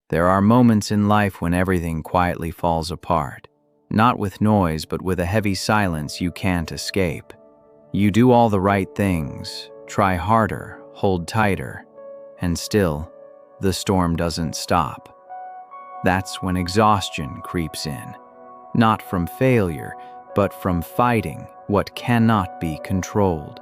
There are moments in life when everything quietly falls apart. Not with noise, but with a heavy silence you can't escape. You do all the right things, try harder, hold tighter, and still, the storm doesn't stop. That's when exhaustion creeps in. Not from failure, but from fighting what cannot be controlled.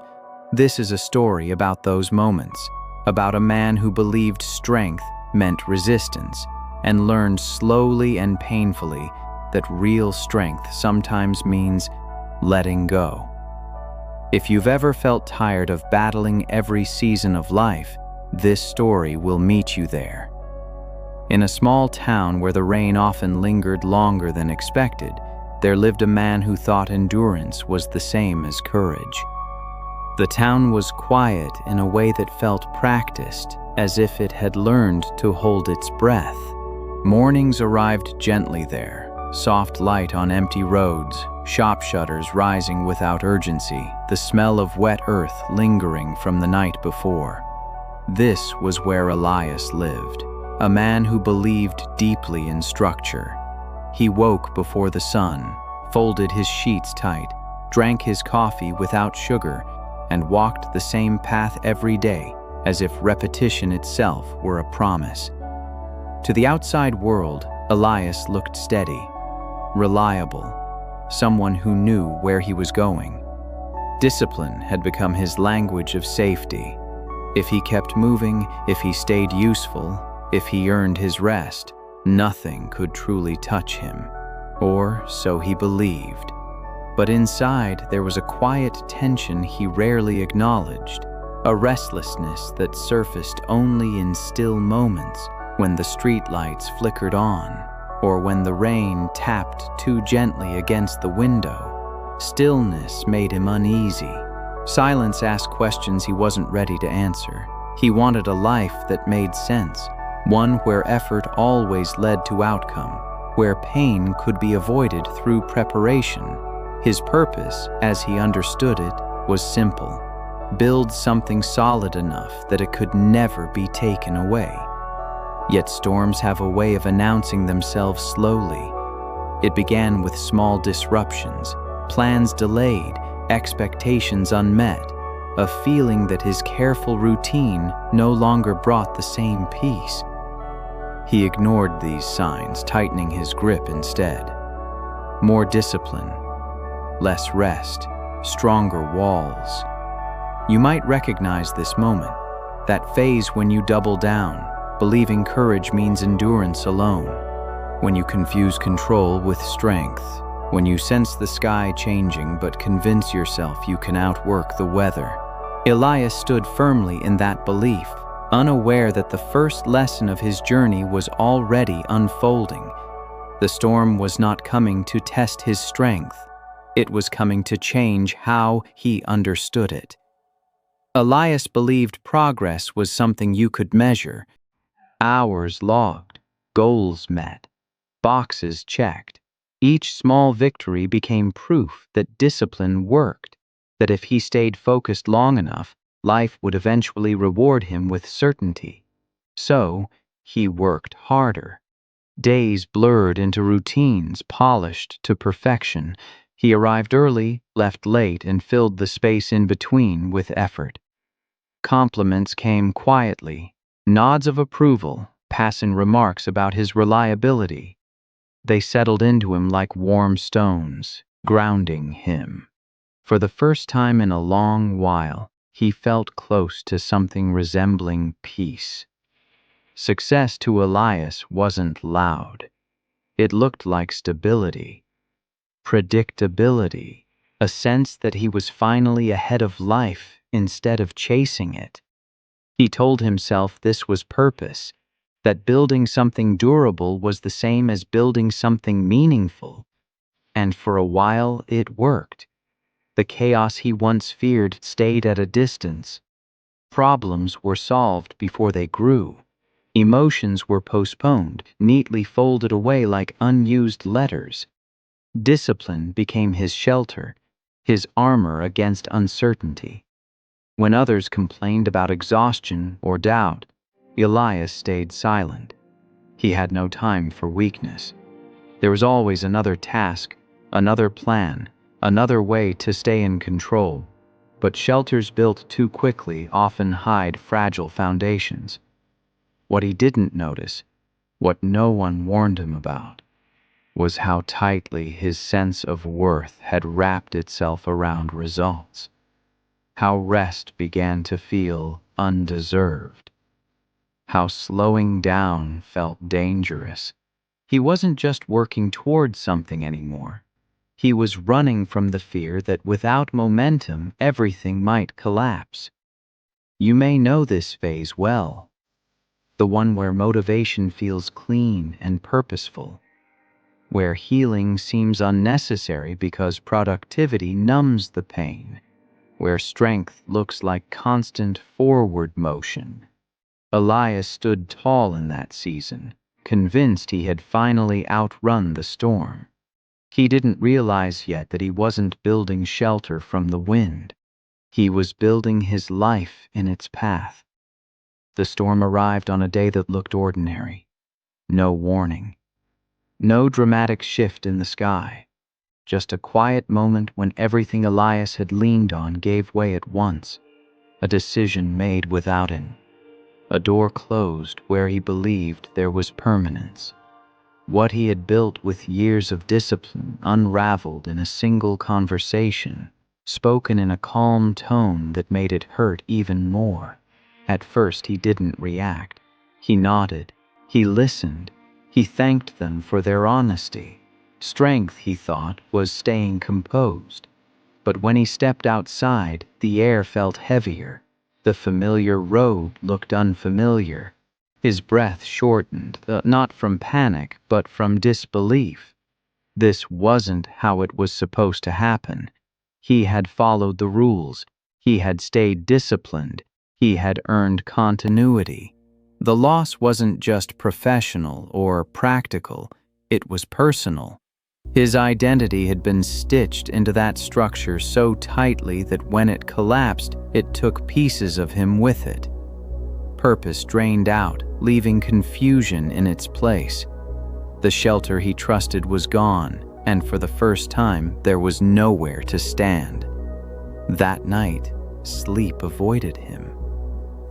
This is a story about those moments, about a man who believed strength meant resistance, and learned slowly and painfully that real strength sometimes means letting go. If you've ever felt tired of battling every season of life, this story will meet you there. In a small town where the rain often lingered longer than expected, there lived a man who thought endurance was the same as courage. The town was quiet in a way that felt practiced, as if it had learned to hold its breath. Mornings arrived gently there, soft light on empty roads, shop shutters rising without urgency, the smell of wet earth lingering from the night before. This was where Elias lived, a man who believed deeply in structure. He woke before the sun, folded his sheets tight, drank his coffee without sugar, and walked the same path every day, as if repetition itself were a promise. To the outside world, Elias looked steady, reliable, someone who knew where he was going. Discipline had become his language of safety. If he kept moving, if he stayed useful, if he earned his rest, nothing could truly touch him, or so he believed. But inside, there was a quiet tension he rarely acknowledged, a restlessness that surfaced only in still moments, when the streetlights flickered on, or when the rain tapped too gently against the window. Stillness made him uneasy. Silence asked questions he wasn't ready to answer. He wanted a life that made sense, one where effort always led to outcome, where pain could be avoided through preparation. His purpose, as he understood it, was simple: build something solid enough that it could never be taken away. Yet storms have a way of announcing themselves slowly. It began with small disruptions, plans delayed, expectations unmet, a feeling that his careful routine no longer brought the same peace. He ignored these signs, tightening his grip instead. More discipline, less rest, stronger walls. You might recognize this moment, that phase when you double down, believing courage means endurance alone, when you confuse control with strength, when you sense the sky changing but convince yourself you can outwork the weather. Elias stood firmly in that belief, unaware that the first lesson of his journey was already unfolding. The storm was not coming to test his strength. It was coming to change how he understood it. Elias believed progress was something you could measure. Hours logged, goals met, boxes checked. Each small victory became proof that discipline worked, that if he stayed focused long enough, life would eventually reward him with certainty. So, he worked harder. Days blurred into routines polished to perfection. He arrived early, left late, and filled the space in between with effort. Compliments came quietly, nods of approval, passing remarks about his reliability. They settled into him like warm stones, grounding him. For the first time in a long while, he felt close to something resembling peace. Success to Elias wasn't loud. It looked like stability, predictability, a sense that he was finally ahead of life instead of chasing it. He told himself this was purpose, that building something durable was the same as building something meaningful. And for a while it worked. The chaos he once feared stayed at a distance. Problems were solved before they grew. Emotions were postponed, neatly folded away like unused letters. Discipline became his shelter, his armor against uncertainty. When others complained about exhaustion or doubt, Elias stayed silent. He had no time for weakness. There was always another task, another plan, another way to stay in control. But shelters built too quickly often hide fragile foundations. What he didn't notice, what no one warned him about, was how tightly his sense of worth had wrapped itself around results. How rest began to feel undeserved. How slowing down felt dangerous. He wasn't just working towards something anymore. He was running from the fear that without momentum, everything might collapse. You may know this phase well, the one where motivation feels clean and purposeful, where healing seems unnecessary because productivity numbs the pain, where strength looks like constant forward motion. Elias stood tall in that season, convinced he had finally outrun the storm. He didn't realize yet that he wasn't building shelter from the wind. He was building his life in its path. The storm arrived on a day that looked ordinary. No warning. No dramatic shift in the sky. Just a quiet moment when everything Elias had leaned on gave way at once. A decision made without him. A door closed where he believed there was permanence. What he had built with years of discipline unraveled in a single conversation, spoken in a calm tone that made it hurt even more. At first he didn't react. He nodded. He listened. He thanked them for their honesty. Strength, he thought, was staying composed. But when he stepped outside, the air felt heavier. The familiar road looked unfamiliar. His breath shortened, not from panic, but from disbelief. This wasn't how it was supposed to happen. He had followed the rules. He had stayed disciplined. He had earned continuity. The loss wasn't just professional or practical, it was personal. His identity had been stitched into that structure so tightly that when it collapsed, it took pieces of him with it. Purpose drained out, leaving confusion in its place. The shelter he trusted was gone, and for the first time, there was nowhere to stand. That night, sleep avoided him.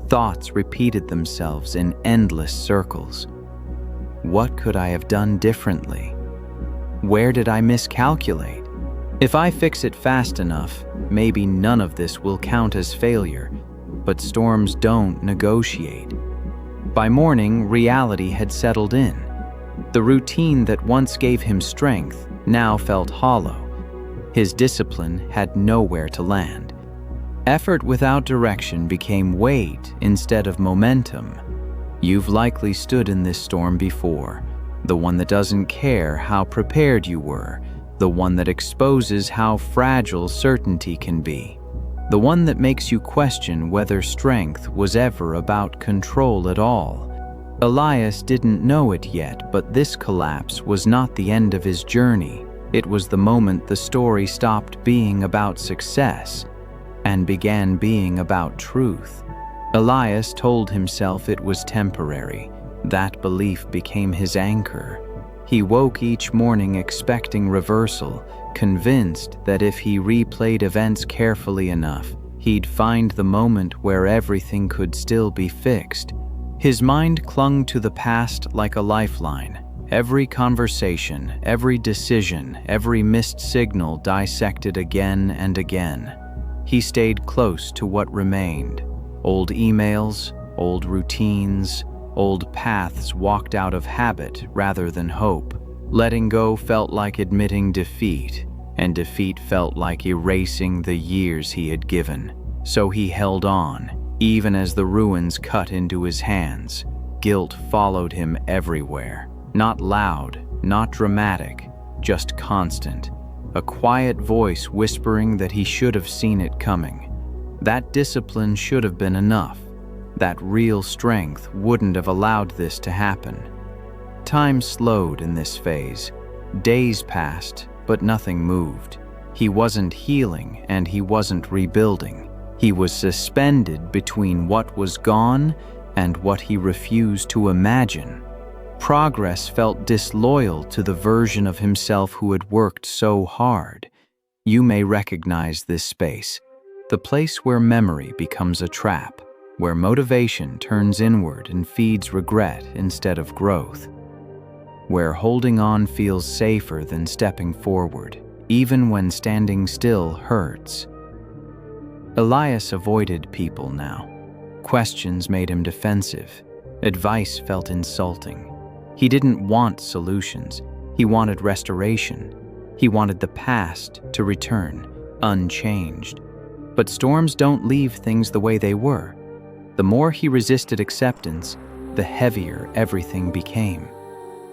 Thoughts repeated themselves in endless circles. What could I have done differently? Where did I miscalculate? If I fix it fast enough, maybe none of this will count as failure, but storms don't negotiate. By morning, reality had settled in. The routine that once gave him strength now felt hollow. His discipline had nowhere to land. Effort without direction became weight instead of momentum. You've likely stood in this storm before. The one that doesn't care how prepared you were, the one that exposes how fragile certainty can be, the one that makes you question whether strength was ever about control at all. Elias didn't know it yet, but this collapse was not the end of his journey. It was the moment the story stopped being about success and began being about truth. Elias told himself it was temporary. That belief became his anchor. He woke each morning expecting reversal, convinced that if he replayed events carefully enough, he'd find the moment where everything could still be fixed. His mind clung to the past like a lifeline. Every conversation, every decision, every missed signal dissected again and again. He stayed close to what remained. Old emails, old routines, old paths walked out of habit rather than hope. Letting go felt like admitting defeat, and defeat felt like erasing the years he had given. So he held on, even as the ruins cut into his hands. Guilt followed him everywhere. Not loud, not dramatic, just constant. A quiet voice whispering that he should have seen it coming. That discipline should have been enough. That real strength wouldn't have allowed this to happen. Time slowed in this phase. Days passed, but nothing moved. He wasn't healing and he wasn't rebuilding. He was suspended between what was gone and what he refused to imagine. Progress felt disloyal to the version of himself who had worked so hard. You may recognize this space, the place where memory becomes a trap, where motivation turns inward and feeds regret instead of growth, where holding on feels safer than stepping forward, even when standing still hurts. Elias avoided people now. Questions made him defensive. Advice felt insulting. He didn't want solutions. He wanted restoration. He wanted the past to return, unchanged. But storms don't leave things the way they were. The more he resisted acceptance, the heavier everything became.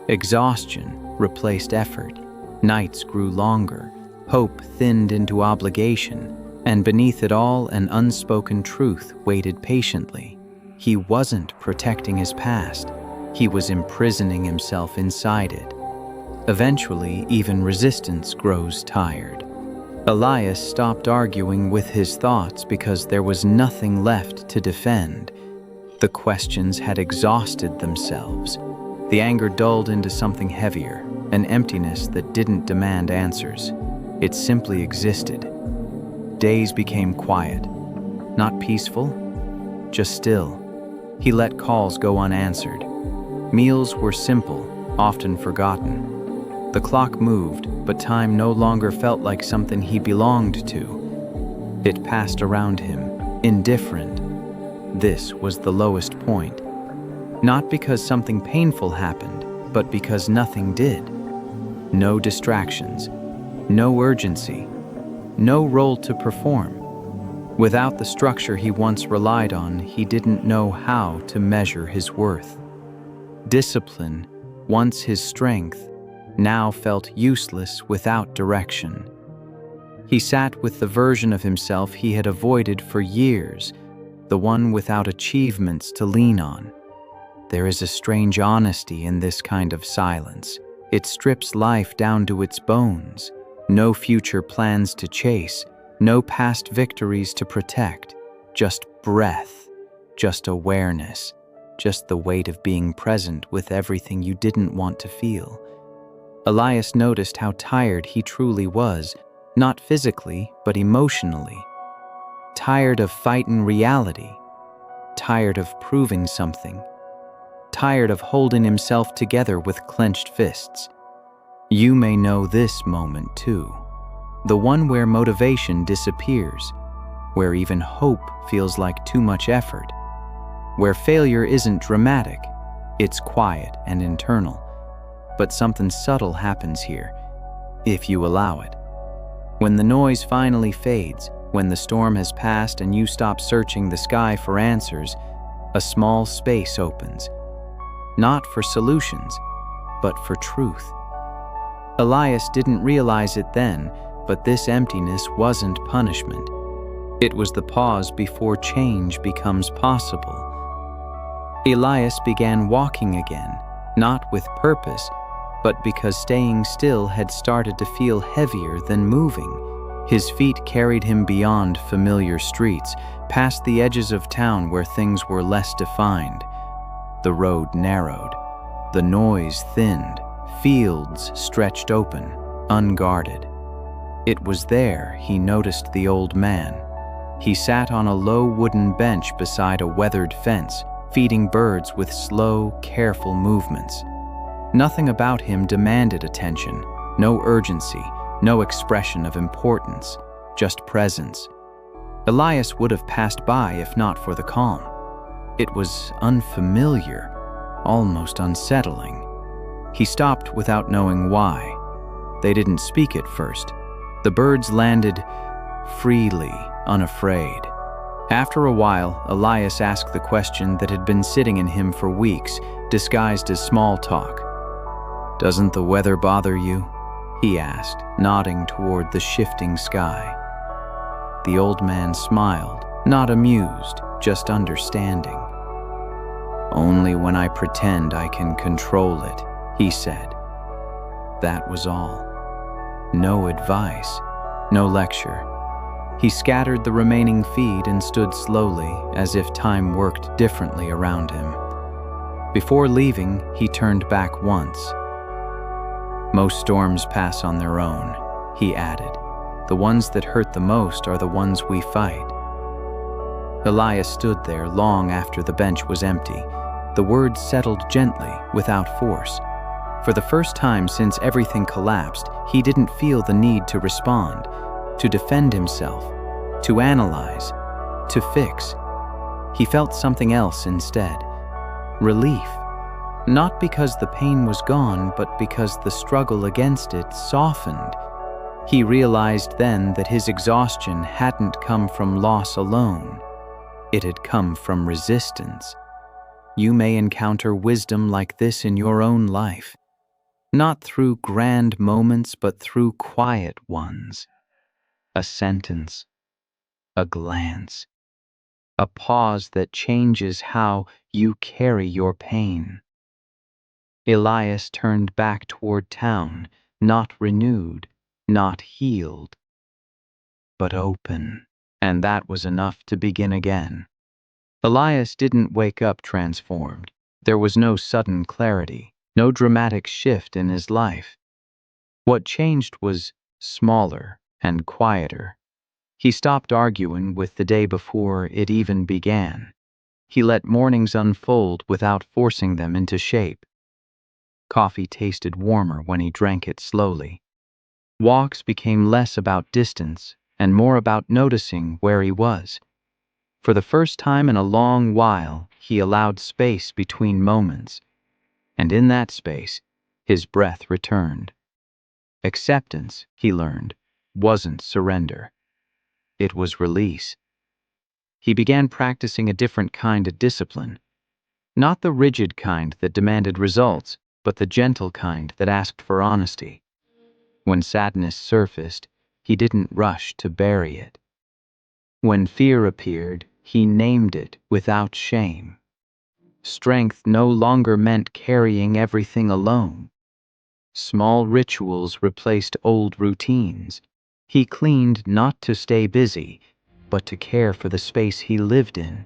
Exhaustion replaced effort. Nights grew longer. Hope thinned into obligation. And beneath it all, an unspoken truth waited patiently. He wasn't protecting his past. He was imprisoning himself inside it. Eventually, even resistance grows tired. Elias stopped arguing with his thoughts because there was nothing left to defend. The questions had exhausted themselves. The anger dulled into something heavier, an emptiness that didn't demand answers. It simply existed. Days became quiet, not peaceful, just still. He let calls go unanswered. Meals were simple, often forgotten. The clock moved, but time no longer felt like something he belonged to. It passed around him, indifferent. This was the lowest point. Not because something painful happened, but because nothing did. No distractions, no urgency, no role to perform. Without the structure he once relied on, he didn't know how to measure his worth. Discipline, once his strength, now felt useless without direction. He sat with the version of himself he had avoided for years, the one without achievements to lean on. There is a strange honesty in this kind of silence. It strips life down to its bones. No future plans to chase, no past victories to protect, just breath, just awareness, just the weight of being present with everything you didn't want to feel. Elias noticed how tired he truly was, not physically, but emotionally. Tired of fighting reality, tired of proving something, tired of holding himself together with clenched fists. You may know this moment too, the one where motivation disappears, where even hope feels like too much effort, where failure isn't dramatic, it's quiet and internal. But something subtle happens here, if you allow it. When the noise finally fades, when the storm has passed and you stop searching the sky for answers, a small space opens, not for solutions, but for truth. Elias didn't realize it then, but this emptiness wasn't punishment. It was the pause before change becomes possible. Elias began walking again, not with purpose, but because staying still had started to feel heavier than moving. His feet carried him beyond familiar streets, past the edges of town where things were less defined. The road narrowed, the noise thinned, fields stretched open, unguarded. It was there he noticed the old man. He sat on a low wooden bench beside a weathered fence, feeding birds with slow, careful movements. Nothing about him demanded attention, no urgency, no expression of importance, just presence. Elias would have passed by if not for the calm. It was unfamiliar, almost unsettling. He stopped without knowing why. They didn't speak at first. The birds landed freely, unafraid. After a while, Elias asked the question that had been sitting in him for weeks, disguised as small talk. "Doesn't the weather bother you?" he asked, nodding toward the shifting sky. The old man smiled, not amused, just understanding. "Only when I pretend I can control it," he said. That was all. No advice, no lecture. He scattered the remaining feed and stood slowly, as if time worked differently around him. Before leaving, he turned back once. "Most storms pass on their own," he added. "The ones that hurt the most are the ones we fight." Elias stood there long after the bench was empty. The words settled gently, without force. For the first time since everything collapsed, he didn't feel the need to respond, to defend himself, to analyze, to fix. He felt something else instead. Relief. Not because the pain was gone, but because the struggle against it softened. He realized then that his exhaustion hadn't come from loss alone. It had come from resistance. You may encounter wisdom like this in your own life, not through grand moments, but through quiet ones. A sentence, a glance, a pause that changes how you carry your pain. Elias turned back toward town, not renewed, not healed, but open. And that was enough to begin again. Elias didn't wake up transformed. There was no sudden clarity, no dramatic shift in his life. What changed was smaller and quieter. He stopped arguing with the day before it even began. He let mornings unfold without forcing them into shape. Coffee tasted warmer when he drank it slowly. Walks became less about distance and more about noticing where he was. For the first time in a long while, he allowed space between moments. And in that space, his breath returned. Acceptance, he learned, wasn't surrender. It was release. He began practicing a different kind of discipline. Not the rigid kind that demanded results, but the gentle kind that asked for honesty. When sadness surfaced, he didn't rush to bury it. When fear appeared, he named it without shame. Strength no longer meant carrying everything alone. Small rituals replaced old routines. He cleaned not to stay busy, but to care for the space he lived in.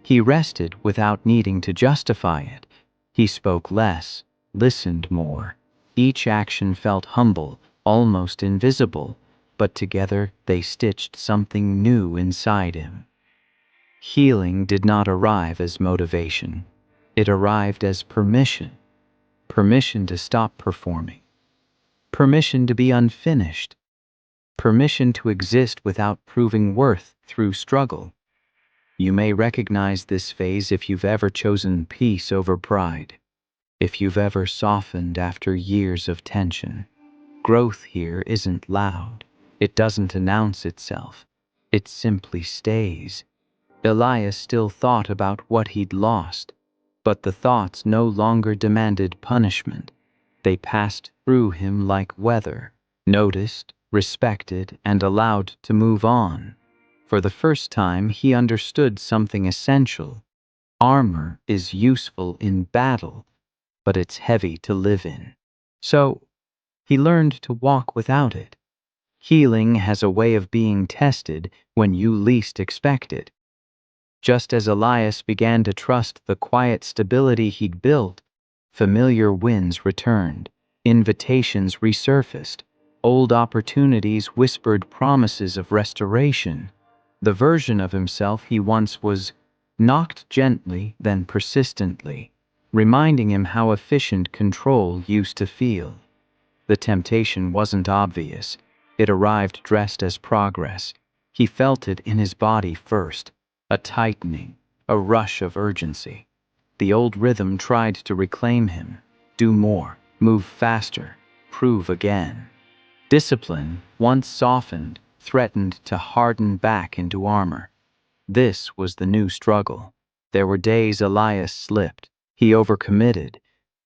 He rested without needing to justify it. He spoke less, listened more. Each action felt humble, almost invisible, but together they stitched something new inside him. Healing did not arrive as motivation. It arrived as permission. Permission to stop performing. Permission to be unfinished. Permission to exist without proving worth through struggle. You may recognize this phase if you've ever chosen peace over pride, if you've ever softened after years of tension. Growth here isn't loud. It doesn't announce itself. It simply stays. Elias still thought about what he'd lost, but the thoughts no longer demanded punishment. They passed through him like weather, noticed, respected, and allowed to move on. For the first time, he understood something essential. Armor is useful in battle, but it's heavy to live in. So, he learned to walk without it. Healing has a way of being tested when you least expect it. Just as Elias began to trust the quiet stability he'd built, familiar winds returned, invitations resurfaced, old opportunities whispered promises of restoration. The version of himself he once was knocked gently, then persistently, reminding him how efficient control used to feel. The temptation wasn't obvious. It arrived dressed as progress. He felt it in his body first, a tightening, a rush of urgency. The old rhythm tried to reclaim him. Do more, move faster, prove again. Discipline, once softened, threatened to harden back into armor. This was the new struggle. There were days Elias slipped. He overcommitted.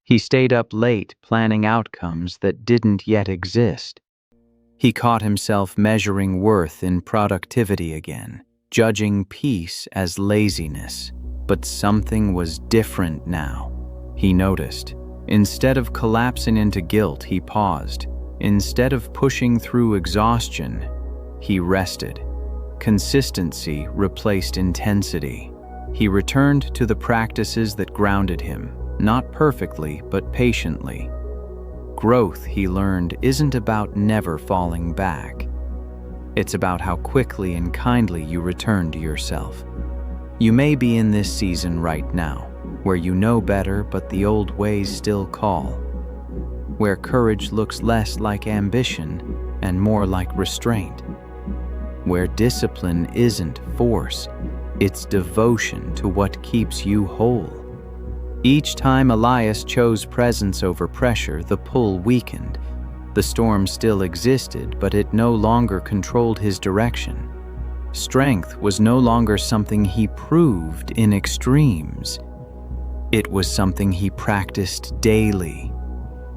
He stayed up late planning outcomes that didn't yet exist. He caught himself measuring worth in productivity again, judging peace as laziness. But something was different now. He noticed. Instead of collapsing into guilt, he paused. Instead of pushing through exhaustion, he rested. Consistency replaced intensity. He returned to the practices that grounded him. not perfectly, but patiently. Growth, he learned, isn't about never falling back. It's about how quickly and kindly you return to yourself. You may be in this season right now, where you know better but the old ways still call, where courage looks less like ambition and more like restraint, where discipline isn't force, it's devotion to what keeps you whole. Each time Elias chose presence over pressure, the pull weakened. The storm still existed, but it no longer controlled his direction. Strength was no longer something he proved in extremes. It was something he practiced daily,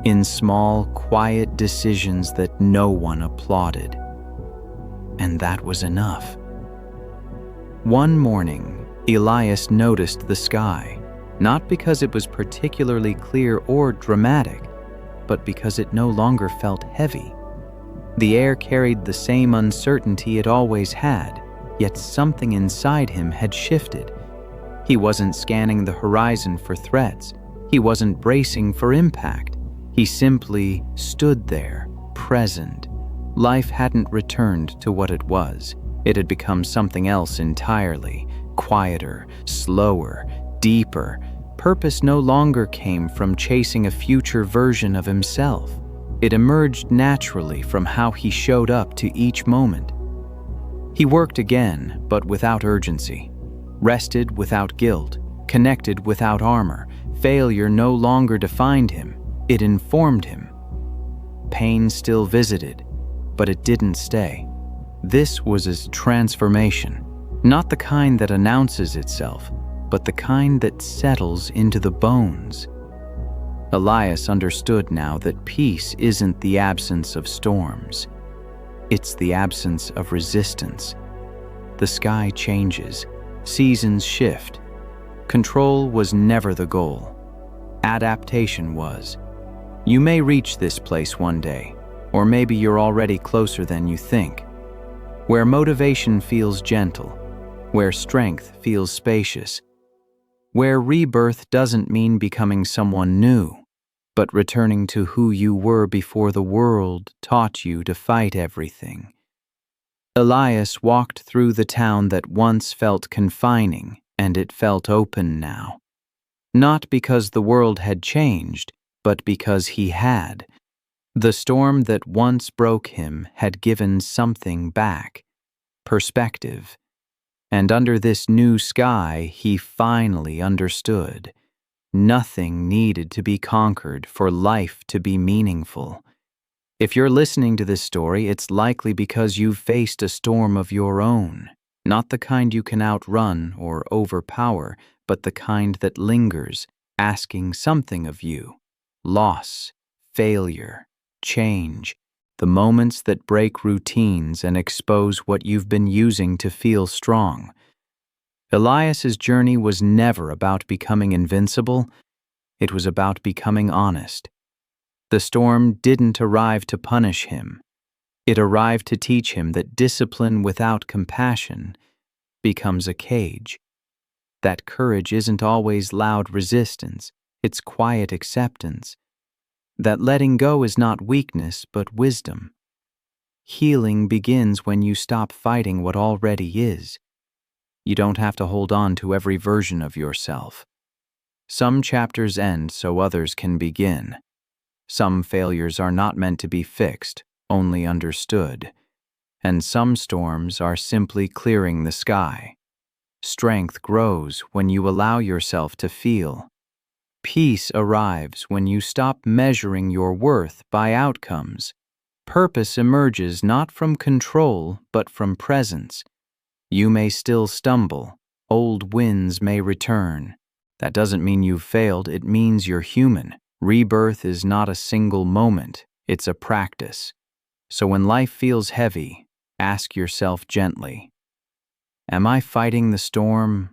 in small, quiet decisions that no one applauded. And that was enough. One morning, Elias noticed the sky, not because it was particularly clear or dramatic, but because it no longer felt heavy. The air carried the same uncertainty it always had, yet something inside him had shifted. He wasn't scanning the horizon for threats. He wasn't bracing for impact. He simply stood there, present. Life hadn't returned to what it was. It had become something else entirely, quieter, slower, deeper. Purpose no longer came from chasing a future version of himself. It emerged naturally from how he showed up to each moment. He worked again, but without urgency. Rested without guilt. Connected without armor. Failure no longer defined him. It informed him. Pain still visited, but it didn't stay. This was his transformation, not the kind that announces itself, but the kind that settles into the bones. Elias understood now that peace isn't the absence of storms. It's the absence of resistance. The sky changes, seasons shift. Control was never the goal. Adaptation was. You may reach this place one day, or maybe you're already closer than you think, where motivation feels gentle, where strength feels spacious, where rebirth doesn't mean becoming someone new, but returning to who you were before the world taught you to fight everything. Elias walked through the town that once felt confining, and it felt open now. Not because the world had changed, but because he had. The storm that once broke him had given something back, perspective. And under this new sky, he finally understood. Nothing needed to be conquered for life to be meaningful. If you're listening to this story, it's likely because you've faced a storm of your own, not the kind you can outrun or overpower, but the kind that lingers, asking something of you. Loss, failure, change, the moments that break routines and expose what you've been using to feel strong. Elias's journey was never about becoming invincible. It was about becoming honest. The storm didn't arrive to punish him. It arrived to teach him that discipline without compassion becomes a cage. That courage isn't always loud resistance, it's quiet acceptance. That letting go is not weakness, but wisdom. Healing begins when you stop fighting what already is. You don't have to hold on to every version of yourself. Some chapters end so others can begin. Some failures are not meant to be fixed, only understood. And some storms are simply clearing the sky. Strength grows when you allow yourself to feel. Peace arrives when you stop measuring your worth by outcomes. Purpose emerges not from control, but from presence. You may still stumble. Old winds may return. That doesn't mean you've failed, it means you're human. Rebirth is not a single moment, it's a practice. So when life feels heavy, ask yourself gently, am I fighting the storm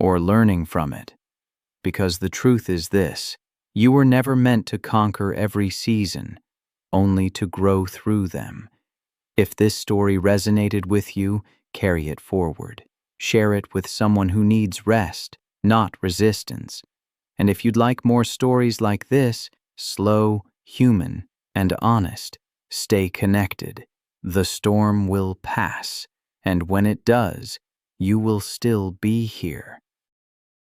or learning from it? Because the truth is this, you were never meant to conquer every season, only to grow through them. If this story resonated with you, carry it forward. Share it with someone who needs rest, not resistance. And if you'd like more stories like this, slow, human, and honest, stay connected. The storm will pass, and when it does, you will still be here,